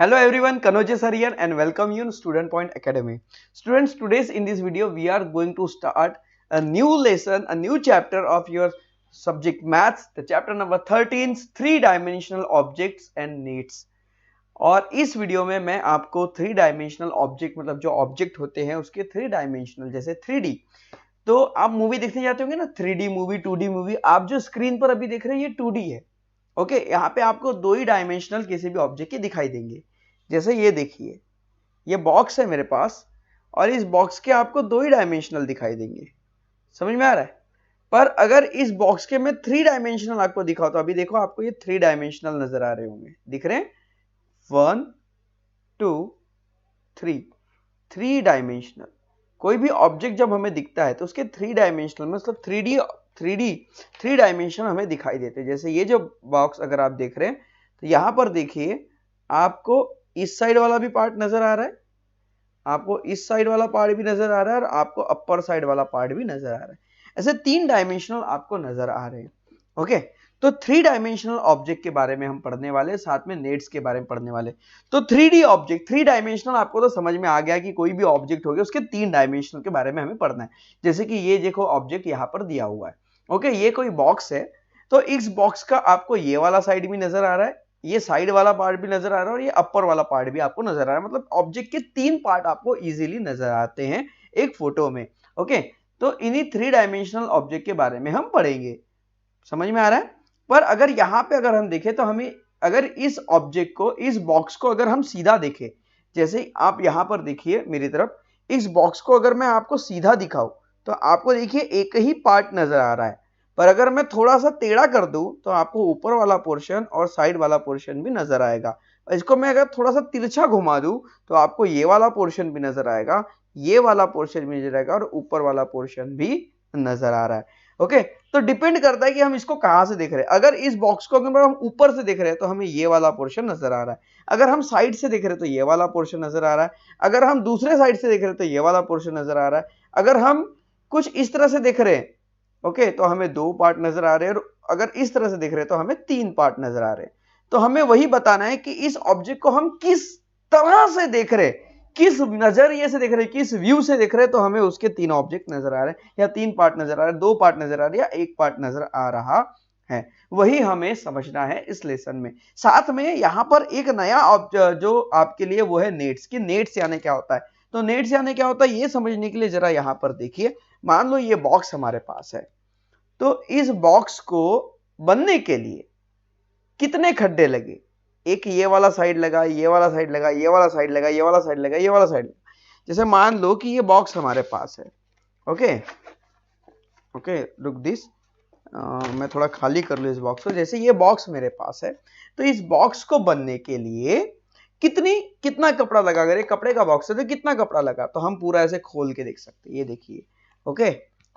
Hello everyone, Kanoje sir here and welcome you in Student Point Academy. Students, today's in this video we are going to start a new lesson, a new chapter of your subject maths, the chapter number 13, three dimensional objects and needs. और इस video में मैं आपको three dimensional object मतलब जो object होते हैं उसके थ्री डायमेंशनल जैसे 3D, तो आप मूवी देखने जाते होंगे ना 3D मूवी 2D मूवी, आप जो स्क्रीन पर अभी देख रहे हैं ये 2D है। ओके, यहाँ पे आपको दो ही डायमेंशनल किसी भी ऑब्जेक्ट के दिखाई देंगे। जैसे ये देखिए, ये बॉक्स है मेरे पास और इस बॉक्स के आपको दो ही डायमेंशनल दिखाई देंगे। समझ में आ रहा है? पर अगर इस बॉक्स के मैं थ्री डायमेंशनल आपको दिखाऊं तो अभी देखो आपको ये थ्री डायमेंशनल नजर आ रहे होंगे, दिख रहे हैं? 1 2 3, थ्री डायमेंशनल। कोई भी ऑब्जेक्ट जब हमें दिखता है तो उसके थ्री डायमेंशनल मतलब 3D डायमेंशन हमें दिखाई देते हैं। जैसे ये जो बॉक्स अगर आप देख रहे हैं तो यहां पर देखिए, आपको इस साइड वाला भी पार्ट नजर आ रहा है, आपको इस साइड वाला पार्ट भी नजर आ रहा है और आपको अपर साइड वाला पार्ट भी नजर आ रहा है। ऐसे तीन डायमेंशनल आपको नजर आ रहे हैं। ओके, तो थ्री डायमेंशनल ऑब्जेक्ट के बारे में हम पढ़ने वाले, साथ में नेट्स के बारे में पढ़ने वाले। तो 3D ऑब्जेक्ट, थ्री डायमेंशनल आपको तो समझ में आ गया कि कोई भी ऑब्जेक्ट हो गया उसके तीन डायमेंशनल के बारे में हमें पढ़ना है। जैसे कि ये देखो ऑब्जेक्ट यहाँ पर दिया हुआ है। ओके, ये कोई बॉक्स है तो इस बॉक्स का आपको ये वाला साइड भी नजर आ रहा है, ये साइड वाला पार्ट भी नजर आ रहा है और ये अपर वाला पार्ट भी आपको नजर आ रहा है। मतलब ऑब्जेक्ट के तीन पार्ट आपको इजीली नजर आते हैं एक फोटो में। ओके, तो इन्हीं थ्री डायमेंशनल ऑब्जेक्ट के बारे में हम पढ़ेंगे। समझ में आ रहा है? पर अगर यहाँ पे अगर हम देखें तो हमें अगर इस ऑब्जेक्ट को, इस बॉक्स को अगर हम सीधा देखें, जैसे आप यहाँ पर देखिए मेरी तरफ, इस बॉक्स को अगर मैं आपको सीधा दिखाऊं तो आपको देखिए एक ही पार्ट नजर आ रहा है। पर अगर मैं थोड़ा सा टेढ़ा कर दूं तो आपको ऊपर वाला पोर्शन और साइड वाला पोर्शन भी नजर आएगा। इसको मैं अगर थोड़ा सा तिरछा घुमा दूं तो आपको ये वाला पोर्शन भी नजर आएगा, ये वाला पोर्शन भी नजर आएगा और ऊपर वाला पोर्शन भी नजर आ रहा है। ओके, तो डिपेंड करता है कि हम इसको कहां से देख रहे हैं। अगर इस बॉक्स को अगर हम ऊपर से देख रहे हैं तो हमें ये वाला पोर्शन नजर आ रहा है, अगर हम साइड से देख रहे हैं तो ये वाला पोर्शन नजर आ रहा है, अगर हम दूसरे साइड से देख रहे हैं तो ये वाला पोर्शन नजर आ रहा है, अगर हम कुछ इस तरह से देख रहे हैं ओके तो हमें दो पार्ट नजर आ रहे हैं और अगर इस तरह से देख रहे हैं तो हमें तीन पार्ट नजर आ रहे हैं। तो हमें वही बताना है कि इस ऑब्जेक्ट को हम किस तरह से देख रहे हैं, किस नजरिए से देख रहे हैं, किस व्यू से देख रहे हैं, तो हमें उसके तीन ऑब्जेक्ट नजर आ रहे हैं या तीन पार्ट नजर आ रहे हैं, दो पार्ट नजर आ रहे हैं या एक पार्ट नजर आ रहा है। वही हमें समझना है इस लेसन में। साथ में यहां पर एक नया जो आपके लिए वो है नेट्स की। नेट्स यानी क्या होता है? तो नेट्स यानी क्या होता है ये समझने के लिए जरा यहां पर देखिए। मान लो ये बॉक्स हमारे पास है, तो इस बॉक्स को बनने के लिए कितने खड्डे लगे? एक ये वाला साइड लगा, ये वाला साइड लगा, ये वाला साइड लगा, ये वाला साइड लगा, ये वाला साइड लगा। जैसे मान लो कि ये बॉक्स हमारे पास है। ओके ओके, रुक दिस, मैं थोड़ा खाली कर लूं इस बॉक्स को। जैसे ये बॉक्स मेरे पास है तो इस बॉक्स को बनने के लिए कितना कपड़ा लगा? अगर ये कपड़े का बॉक्स है तो कितना कपड़ा लगा? तो हम पूरा ऐसे खोल के देख सकते हैं। ये देखिए, ओके,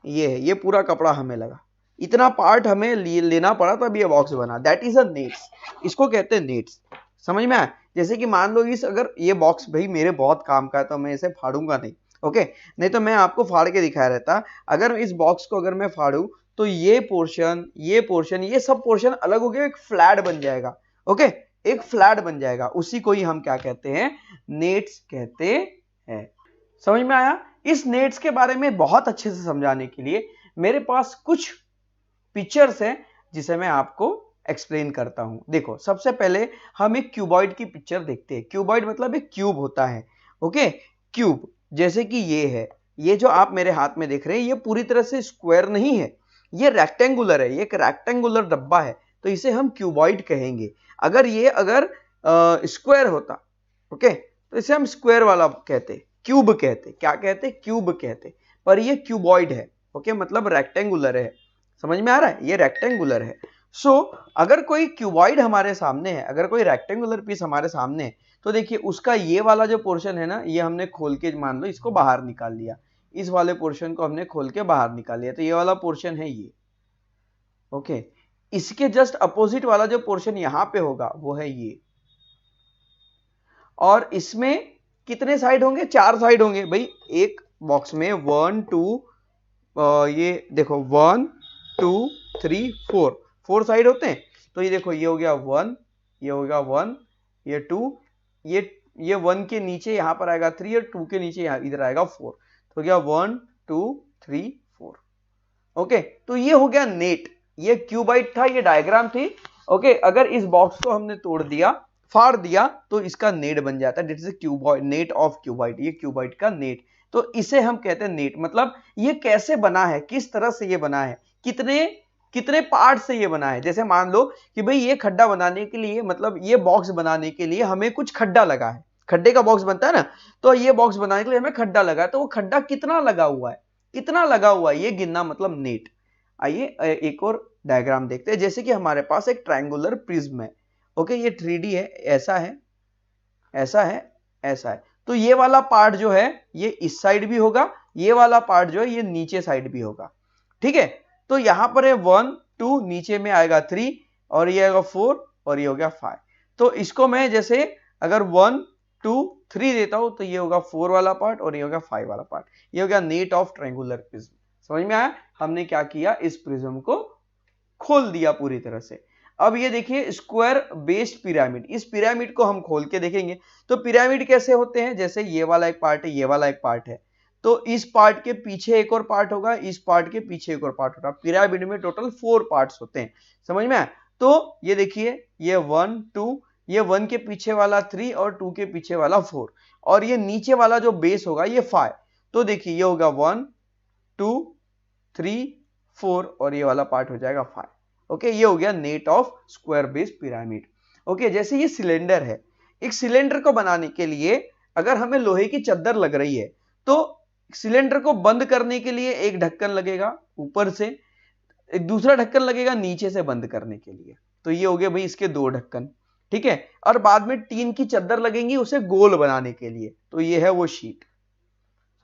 ये है, ये पूरा कपड़ा हमें लगा, इतना पार्ट हमें लेना पड़ा तब ये बॉक्स बना। दैट इज अ नेट्स, इसको कहते हैं नेट्स। समझ में आया? जैसे कि मान लो इस अगर ये बॉक्स भाई मेरे बहुत काम का है तो मैं इसे फाड़ूंगा नहीं। ओके, नहीं तो मैं आपको फाड़ के दिखाया रहता। अगर इस बॉक्स को अगर मैं फाड़ू तो ये पोर्शन, ये पोर्शन, ये सब पोर्शन अलग हो गया, एक फ्लैट बन जाएगा। ओके, एक फ्लैट बन जाएगा, उसी को ही हम क्या कहते हैं? नेट्स कहते हैं। समझ में आया? इस नेट्स के बारे में बहुत अच्छे से समझाने के लिए मेरे पास कुछ पिक्चर्स हैं जिसे मैं आपको एक्सप्लेन करता हूं। देखो, सबसे पहले हम एक क्यूबॉइड की पिक्चर देखते हैं। क्यूबॉइड मतलब एक क्यूब होता है। ओके, क्यूब जैसे कि ये है, ये जो आप मेरे हाथ में देख रहे हैं ये पूरी तरह से स्क्वायर नहीं है, ये रेक्टेंगुलर है, ये एक रेक्टेंगुलर डब्बा है, तो इसे हम क्यूबॉइड कहेंगे। अगर ये स्क्वायर होता ओके तो इसे हम स्क्वायर वाला कहते, क्यूब कहते। क्या कहते? क्यूब कहते। पर ये क्यूबॉइड है। ओके, मतलब रेक्टेंगुलर है। समझ में आ रहा है? ये रेक्टेंगुलर है। सो अगर कोई क्यूबॉइड हमारे सामने है, अगर कोई रेक्टेंगुलर पीस हमारे सामने है, तो देखिए उसका ये वाला जो पोर्शन है ना, ये हमने खोल के मान लो इसको बाहर निकाल लिया, इस वाले पोर्शन को हमने खोल के बाहर निकाल लिया, तो ये वाला पोर्शन है ये। ओके, इसके जस्ट अपोजिट वाला जो पोर्शन यहां पे होगा वो है ये। और इसमें कितने साइड होंगे? चार साइड होंगे भाई। एक बॉक्स में 1 2, ये देखो 1 2 3 4 साइड होते हैं। तो ये देखो, ये हो गया 1, ये हो गया 1, ये 2, ये 1 के नीचे यहाँ पर आएगा 3 और 2 के नीचे यहाँ इधर आएगा 4, तो क्या 1 2 3 4। ओके, तो ये हो गया नेट, ये क्यूबाइड था, ये डायग्राम थी। ओके, अगर इस बॉक्स को हमने तोड़ दिया, फाड़ दिया, तो इसका नेट बन जाता है, this is cuboid, net of cuboid, ये क्यूबाइड का नेट। तो इसे हम कहते हैं नेट। मतलब ये कैसे बना है, किस तरह से ये बना है, कितने कितने पार्ट से ये बना है। जैसे मान लो कि भाई ये खड्डा बनाने के लिए, मतलब ये बॉक्स बनाने के लिए हमें कुछ खड्डा लगा है, खड्डे का बॉक्स बनता है ना, तो ये बॉक्स बनाने के लिए हमें खड्डा लगा है, तो वो खड्डा कितना लगा हुआ है, कितना लगा हुआ है, ये गिनना मतलब नेट। आइए एक और डायग्राम देखते हैं। जैसे कि हमारे पास एक ट्रायंगुलर प्रिज्म है। ओके, ये 3D है, ऐसा है, ऐसा है, ऐसा है। तो ये वाला पार्ट जो है ये इस साइड भी होगा, ये वाला पार्ट जो है ये नीचे साइड भी होगा। ठीक है, तो यहां पर है 1 2, नीचे में आएगा 3 और ये आएगा 4 और ये हो गया 5। तो इसको मैं जैसे अगर 1 2 3 देता हूं तो ये होगा 4 वाला पार्ट और ये होगा 5 वाला पार्ट। ये हो गया नेट ऑफ ट्रायंगुलर प्रिज्म। समझ में आया? हमने क्या किया, इस प्रिज्म को खोल दिया पूरी तरह से। अब ये देखिए स्क्वायर बेस्ड पिरामिड, इस पिरामिड को हम खोल के देखेंगे। तो पिरामिड कैसे होते हैं, जैसे ये वाला एक पार्ट है, ये वाला एक पार्ट है, तो इस पार्ट के पीछे एक और पार्ट होगा, इस पार्ट के पीछे एक और पार्ट होगा। पिरामिड में टोटल 4 पार्ट्स होते हैं। समझ में आया? तो ये देखिए ये 1 2, ये 1 के पीछे वाला 3 और 2 के पीछे वाला 4 और ये नीचे वाला जो बेस होगा ये 5। तो देखिए ये होगा 1 2 3 4 और ये वाला पार्ट हो जाएगा 5। ओके, ये हो गया net of square base pyramid. Okay, जैसे ये सिलेंडर है, एक सिलेंडर को बनाने के लिए अगर हमें लोहे की चद्दर लग रही है तो सिलेंडर को बंद करने के लिए एक ढक्कन लगेगा ऊपर से, एक दूसरा ढक्कन लगेगा नीचे से बंद करने के लिए। तो ये हो गए भाई इसके 2 ढक्कन। ठीक है, और बाद में टीन की चद्दर लगेंगी उसे गोल बनाने के लिए, तो ये है वो शीट।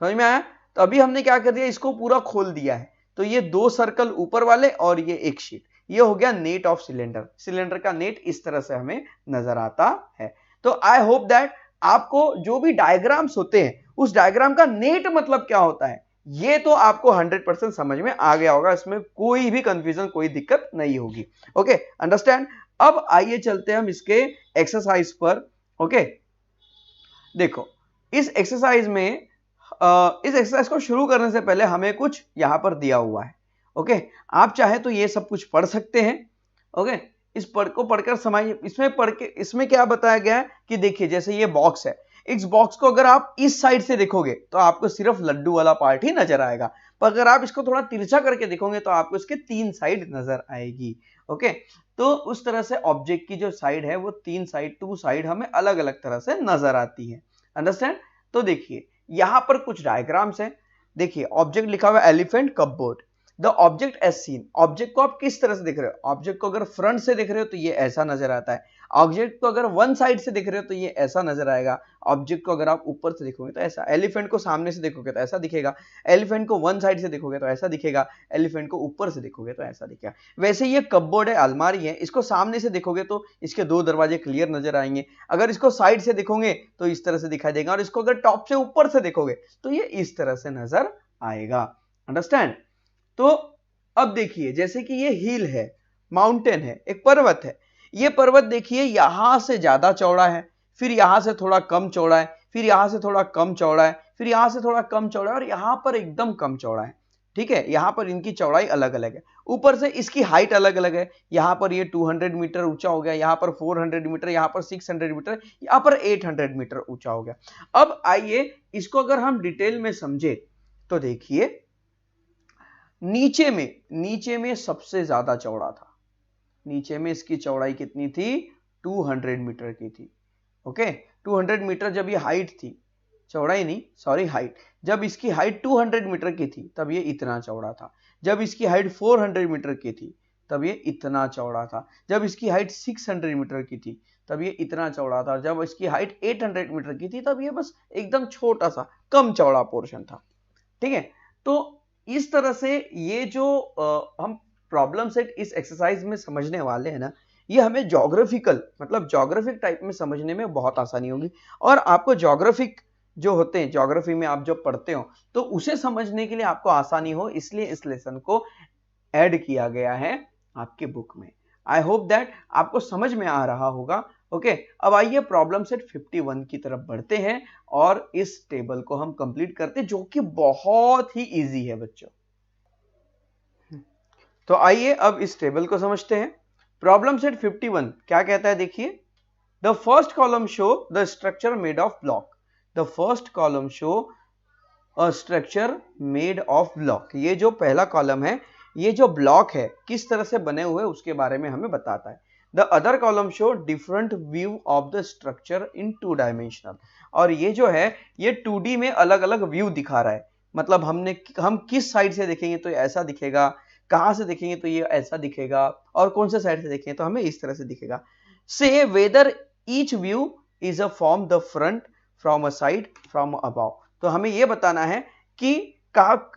समझ में आया? तो अभी हमने क्या कर दिया, इसको पूरा खोल दिया है। तो ये 2 सर्कल ऊपर वाले और ये एक शीट, ये हो गया नेट ऑफ सिलेंडर। सिलेंडर का नेट इस तरह से हमें नजर आता है। तो आई होप दैट आपको जो भी डायग्राम्स होते हैं उस डायग्राम का नेट मतलब क्या होता है ये तो आपको 100% समझ में आ गया होगा, इसमें कोई भी कंफ्यूजन, कोई दिक्कत नहीं होगी। Okay, understand. अब आइए चलते हैं हम इसके एक्सरसाइज पर। ओके, देखो इस एक्सरसाइज में इस एक्सरसाइज को शुरू करने से पहले हमें कुछ यहां पर दिया हुआ है। ओके, आप चाहे तो ये सब कुछ पढ़ सकते हैं। ओके, इस को पढ़कर समझिए। इसमें पढ़ के इसमें क्या बताया गया है कि देखिए जैसे ये बॉक्स है, इस बॉक्स को अगर आप इस साइड से देखोगे तो आपको सिर्फ लड्डू वाला पार्ट ही नजर आएगा, पर अगर आप इसको थोड़ा तिरछा करके देखोगे तो आपको इसके 3 साइड नजर आएगी। ओके, तो उस तरह से ऑब्जेक्ट की जो साइड है वो 3 साइड, 2 साइड हमें अलग अलग तरह से नजर आती है। अंडरस्टैंड? तो देखिए यहां पर कुछ डायग्राम्स हैं। देखिए ऑब्जेक्ट लिखा हुआ है elephant cupboard. The object as seen, object को आप किस तरह से देख रहे हो, ऑब्जेक्ट को अगर फ्रंट से देख रहे हो तो ये ऐसा नजर आता है, ऑब्जेक्ट को अगर वन साइड से देख रहे हो तो ये ऐसा नजर आएगा, ऑब्जेक्ट को अगर आप ऊपर से देखोगे तो ऐसा, एलिफेंट को सामने से देखोगे तो ऐसा दिखेगा, एलिफेंट को वन साइड से देखोगे तो ऐसा दिखेगा, एलिफेंट को ऊपर से देखोगे तो ऐसा दिखेगा। वैसे ये कपबोर्ड है, अलमारी है, इसको सामने से देखोगे तो इसके 2 दरवाजे क्लियर नजर आएंगे, अगर इसको साइड से देखोगे तो इस तरह से दिखाई देगा, और इसको अगर टॉप से ऊपर से देखोगे तो ये इस तरह से नजर आएगा। अंडरस्टैंड? तो अब देखिए जैसे कि ये हिल है, माउंटेन है, एक पर्वत है, ये पर्वत देखिए यहां से ज्यादा चौड़ा है, फिर यहां से थोड़ा कम चौड़ा है, फिर यहां से थोड़ा कम चौड़ा है, फिर यहां से थोड़ा कम चौड़ा है और यहां पर एकदम कम चौड़ा है। ठीक है, यहां पर इनकी चौड़ाई अलग अलग है, ऊपर से इसकी हाइट अलग अलग है, यहां पर ये 200 मीटर ऊंचा हो गया, यहां पर 400 मीटर, यहां पर 600 मीटर, यहां पर 800 मीटर ऊंचा हो गया। अब आइए इसको अगर हम डिटेल में समझे तो देखिए नीचे में सबसे ज्यादा चौड़ा था, नीचे में इसकी चौड़ाई कितनी थी, 200 मीटर की थी। ओके, 200 मीटर जब ये हाइट थी, चौड़ाई नहीं सॉरी हाइट, जब इसकी हाइट 200 मीटर की थी तब ये इतना चौड़ा था, जब इसकी हाइट 400 मीटर की थी तब ये इतना चौड़ा था, जब इसकी हाइट 600 मीटर की थी तब ये इतना चौड़ा था, जब इसकी हाइट 800 मीटर की थी तब ये बस एकदम छोटा सा कम चौड़ा पोर्शन था। ठीक है, तो इस तरह से ये जो हम प्रॉब्लम सेट इस एक्सरसाइज में समझने वाले हैं ना, ये हमें ज्योग्राफिकल मतलब ज्योग्राफिक टाइप में समझने में बहुत आसानी होगी, और आपको ज्योग्राफिक जो होते हैं, ज्योग्राफी में आप जो पढ़ते हो तो उसे समझने के लिए आपको आसानी हो, इसलिए इस लेसन को ऐड किया गया है आपके बुक में। आई होप दैट आपको समझ में आ रहा होगा। ओके, अब आइए प्रॉब्लम सेट 51 की तरफ बढ़ते हैं और इस टेबल को हम कंप्लीट करते हैं, जो कि बहुत ही इजी है बच्चों। तो आइए अब इस टेबल को समझते हैं। प्रॉब्लम सेट 51 क्या कहता है, देखिए, the first column show the structure made of block. The first column show a structure made of block. ये जो पहला कॉलम है, ये जो ब्लॉक है किस तरह से बने हुए उसके बारे में हमें बताता है। The other column show different view of the structure in 2 dimensional. और ये जो है ये 2D में अलग अलग व्यू दिखा रहा है, मतलब हम किस साइड से देखेंगे तो ऐसा दिखेगा, कहां से देखेंगे तो ये ऐसा दिखेगा, और कौन से साइड से देखेंगे तो हमें इस तरह से दिखेगा। से whether each view is a from the front, from a side, from above. तो हमें ये बताना है कि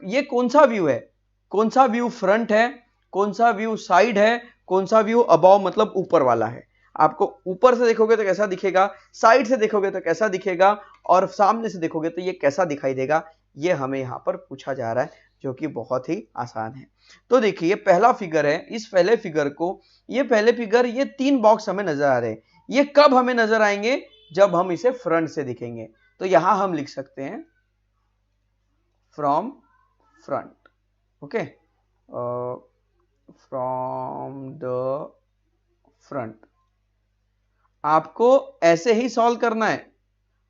ये कौन सा व्यू है, कौन सा व्यू फ्रंट है, कौन सा व्यू साइड है, कौन सा व्यू अबाव मतलब ऊपर वाला है। आपको ऊपर से देखोगे तो कैसा दिखेगा, साइड से देखोगे तो कैसा दिखेगा, और सामने से देखोगे तो ये कैसा दिखाई देगा, ये हमें यहाँ पर पूछा जा रहा है, जो कि बहुत ही आसान है। तो देखिए, ये पहला फिगर है। इस पहले फिगर को, ये पहले फिगर, ये 3 बॉक्स हमें नजर आ रहे हैं। ये कब हमें नजर आएंगे, जब हम इसे फ्रंट से दिखेंगे। तो यहां हम लिख सकते हैं from front, okay, from the front. आपको ऐसे ही सॉल्व करना है,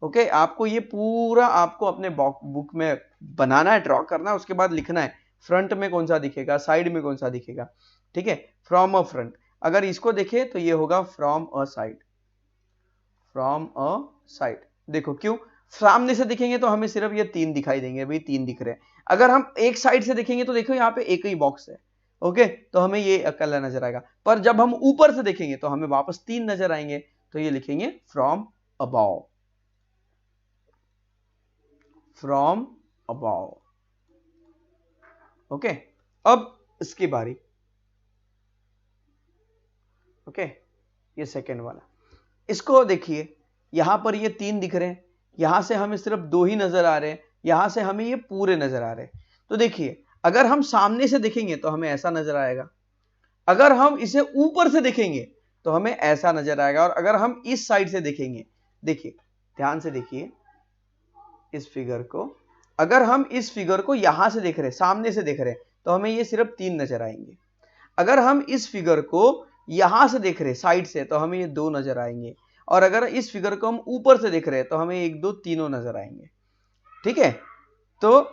ओके। आपको ये पूरा आपको अपने बुक में बनाना है, ड्रॉ करना है, उसके बाद लिखना है फ्रंट में कौन सा दिखेगा, साइड में कौन सा दिखेगा, ठीक है। फ्रॉम अ फ्रंट, अगर इसको देखें तो ये होगा from a side, from a side. देखो क्यों, सामने से दिखेंगे तो हमें सिर्फ ये 3 दिखाई देंगे, भाई 3 दिख रहे हैं। अगर हम एक साइड से देखेंगे तो देखो यहाँ पे एक ही बॉक्स है, ओके, तो हमें ये अकेला नजर आएगा। पर जब हम ऊपर से देखेंगे तो हमें वापस 3 नजर आएंगे, तो ये लिखेंगे from above, from above, okay. अब इसकी बारी, ओके, ये सेकेंड वाला, इसको देखिए, यहां पर ये 3 दिख रहे हैं, यहां से हमें सिर्फ 2 ही नजर आ रहे हैं, यहां से हमें ये पूरे नजर आ रहे हैं। तो देखिए, अगर हम सामने से देखेंगे तो हमें ऐसा नजर आएगा, अगर हम इसे ऊपर से देखेंगे तो हमें ऐसा नजर आएगा, और अगर हम इस साइड से देखेंगे, देखिए ध्यान से देखिए इस फिगर को, अगर हम इस फिगर को यहां से देख रहे हैं, सामने से देख रहे हैं, तो हमें ये सिर्फ 3 नजर आएंगे। अगर हम इस फिगर को यहां से देख रहे हैं साइड से, तो हमें ये 2 नजर आएंगे, और अगर इस फिगर को हम ऊपर से देख रहे हैं तो हमें 1 2 तीनों नजर आएंगे, ठीक है। तो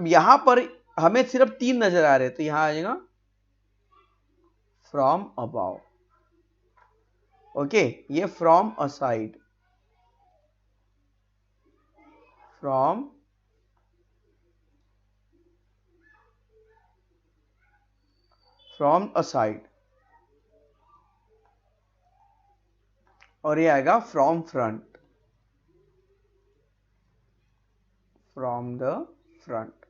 यहां पर हमें सिर्फ 3 नजर आ रहे हैं, तो यहां आ जाएगा फ्रॉम अबाव, ओके। ये from a side, from a side, और ये आएगा from front, from the front,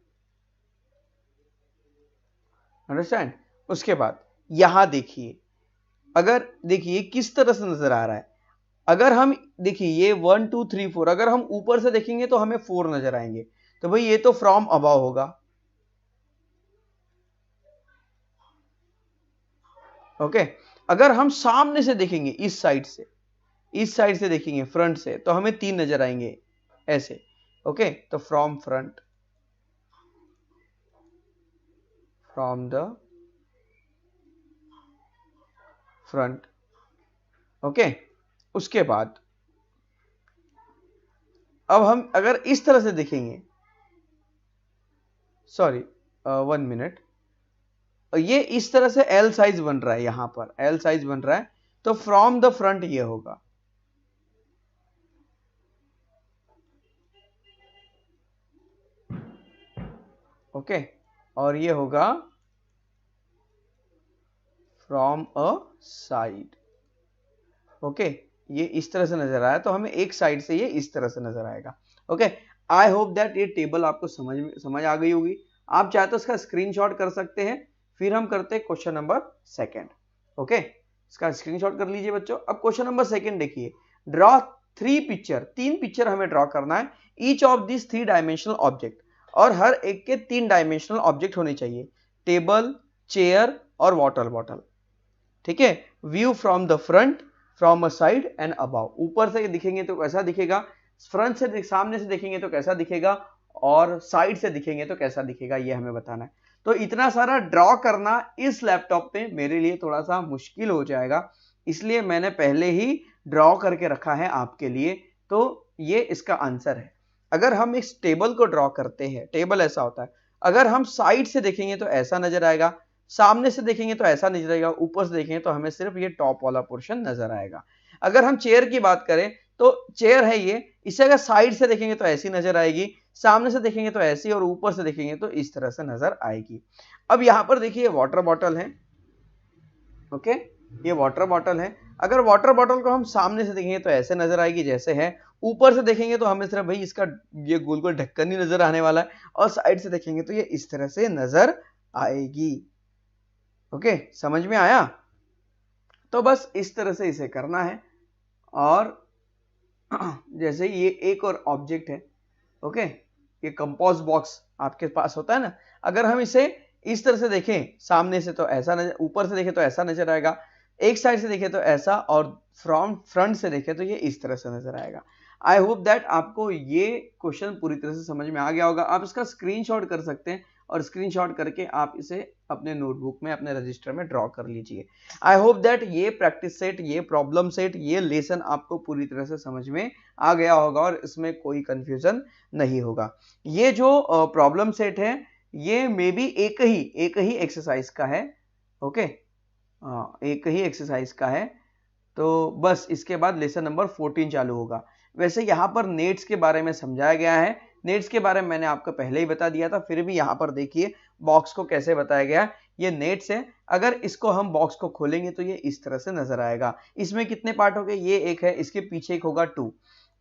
understand. उसके बाद यहां देखिए, अगर देखिए किस तरह से नजर आ रहा है, अगर हम देखिए ये 1 2 3 4, अगर हम ऊपर से देखेंगे तो हमें 4 नजर आएंगे, तो भाई ये तो फ्रॉम अबाव होगा, ओके। अगर हम सामने से देखेंगे, इस साइड से, इस साइड से देखेंगे फ्रंट से, तो हमें 3 नजर आएंगे ऐसे, ओके। तो from front, from the front, okay. उसके बाद अब हम अगर इस तरह से देखेंगे, सॉरी 1 मिनट, ये इस तरह से एल साइज बन रहा है, यहां पर एल साइज बन रहा है, तो फ्रॉम द फ्रंट ये होगा, ओके, और ये होगा फ्रॉम अ साइड, ओके। ये इस तरह से नजर आया, तो हमें एक साइड से ये इस तरह से नजर आएगा, ओके। आई होप दैट ये टेबल आपको समझ आ गई होगी। आप चाहे तो इसका स्क्रीनशॉट कर सकते हैं, फिर हम करते हैं क्वेश्चन नंबर 2, ओके। इसका स्क्रीनशॉट कर लीजिए बच्चों। अब क्वेश्चन नंबर 2 देखिए, ड्रॉ 3 पिक्चर, 3 पिक्चर हमें ड्रॉ करना है, each of this 3 dimensional object, और हर एक के 3 डायमेंशनल ऑब्जेक्ट होने चाहिए, टेबल, चेयर और वाटर बॉटल, ठीक है। View from the front, from a side and above, ऊपर से दिखेंगे तो कैसा दिखेगा, फ्रंट से सामने से देखेंगे तो कैसा दिखेगा, और साइड से दिखेंगे तो कैसा दिखेगा, ये हमें बताना है। तो इतना सारा ड्रॉ करना इस लैपटॉप पे मेरे लिए थोड़ा सा मुश्किल हो जाएगा, इसलिए मैंने पहले ही ड्रॉ करके रखा है आपके लिए। तो ये इसका आंसर है। अगर हम इस टेबल को ड्रॉ करते हैं, टेबल ऐसा होता है, अगर हम साइड से देखेंगे तो ऐसा नजर आएगा, सामने से देखेंगे तो ऐसा नजर आएगा, ऊपर से देखेंगे तो हमें सिर्फ ये टॉप वाला पोर्शन नजर आएगा। अगर हम चेयर की बात करें तो चेयर है ये, इसे अगर साइड से देखेंगे तो ऐसी नजर आएगी, सामने से देखेंगे तो ऐसी, और ऊपर से देखेंगे तो इस तरह से नजर आएगी। अब यहां पर देखिए वाटर बॉटल है, ओके, ये वाटर बॉटल है। अगर वाटर बॉटल को हम सामने से देखेंगे तो ऐसे नजर आएगी जैसे है, ऊपर से देखेंगे तो हमें सिर्फ भाई इसका ये गोल गोल ढक्कन ही नजर आने वाला है, और साइड से देखेंगे तो ये इस तरह से नजर आएगी। ओके, समझ में आया? तो बस इस तरह से इसे करना है। और जैसे ये एक और ऑब्जेक्ट है, ओके, ये कंपोस्ट बॉक्स आपके पास होता है ना, अगर हम इसे इस तरह से देखें, सामने से तो ऐसा नजर, ऊपर से देखें तो ऐसा नजर आएगा, एक साइड से देखें तो ऐसा, और फ्रंट से देखें तो ये इस तरह से नजर आएगा। आई होप दैट आपको ये क्वेश्चन पूरी तरह से समझ में आ गया होगा। आप इसका स्क्रीनशॉट कर सकते हैं, और स्क्रीनशॉट करके आप इसे अपने नोटबुक में, अपने रजिस्टर में ड्रॉ कर लीजिए। आई होप दैट ये प्रैक्टिस सेट, ये प्रॉब्लम सेट, ये लेसन आपको पूरी तरह से समझ में आ गया होगा, और इसमें कोई कंफ्यूजन नहीं होगा। ये जो प्रॉब्लम सेट है ये मे बी एक ही एक्सरसाइज का है, ओके, एक ही एक्सरसाइज का है। तो बस इसके बाद लेसन नंबर 14 चालू होगा। वैसे यहाँ पर नेट्स के बारे में समझाया गया है, नेट्स के बारे में मैंने आपको पहले ही बता दिया था, फिर भी यहाँ पर देखिए बॉक्स को कैसे बताया गया है। ये नेट्स है, अगर इसको हम बॉक्स को खोलेंगे तो ये इस तरह से नजर आएगा। इसमें कितने पार्ट हो गए, ये एक है, इसके पीछे एक होगा 2,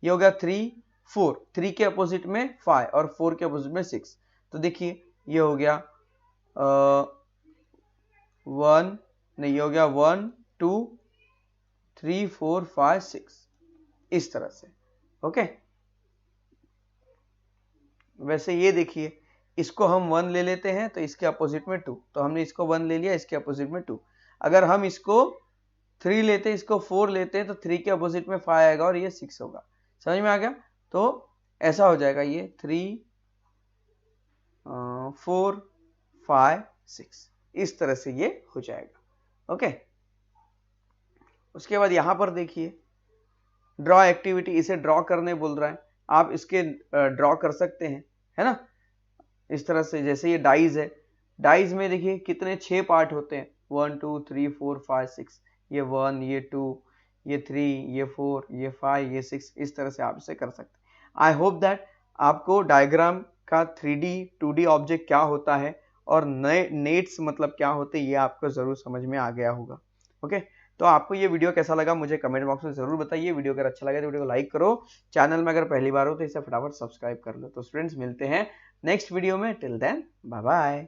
ये हो गया 3 4, 3 के अपोजिट में 5 और 4 के अपोजिट में 6। तो देखिए ये हो गया 1, नहीं, ये हो गया 1 2 3 4 5 6, इस तरह से, ओके। वैसे ये देखिए, इसको हम 1 ले लेते हैं तो इसके अपोजिट में 2, तो हमने इसको 1 ले लिया, इसके अपोजिट में 2। अगर हम इसको 3 लेते हैं, इसको 4 लेते हैं, तो 3 के अपोजिट में 5 आएगा और ये 6 होगा। समझ में आ गया? तो ऐसा हो जाएगा, ये 3 4 5 6, इस तरह से ये हो जाएगा, ओके। उसके बाद यहां पर देखिए ड्रॉ एक्टिविटी, इसे ड्रॉ करने बोल रहा है, आप इसके ड्रॉ कर सकते हैं, है ना, इस तरह से। जैसे ये डाइज है, डाइज में देखिए कितने 6 पार्ट होते हैं, 1 2 3 4 5 6, ये 1, ये 2, ये 3, ये 4, ये 5, ये 6, इस तरह से आप इसे कर सकते हैं। आई होप दैट आपको डायग्राम का 3D 2D ऑब्जेक्ट क्या होता है और नए नेट्स मतलब क्या होते हैं, ये आपको जरूर समझ में आ गया होगा, ओके। तो आपको ये वीडियो कैसा लगा मुझे कमेंट बॉक्स में जरूर बताइए। वीडियो अगर अच्छा लगे तो वीडियो को लाइक करो, चैनल में अगर पहली बार हो तो इसे फटाफट सब्सक्राइब कर लो। तो स्टूडेंट्स मिलते हैं नेक्स्ट वीडियो में, टिल देन बाय बाय।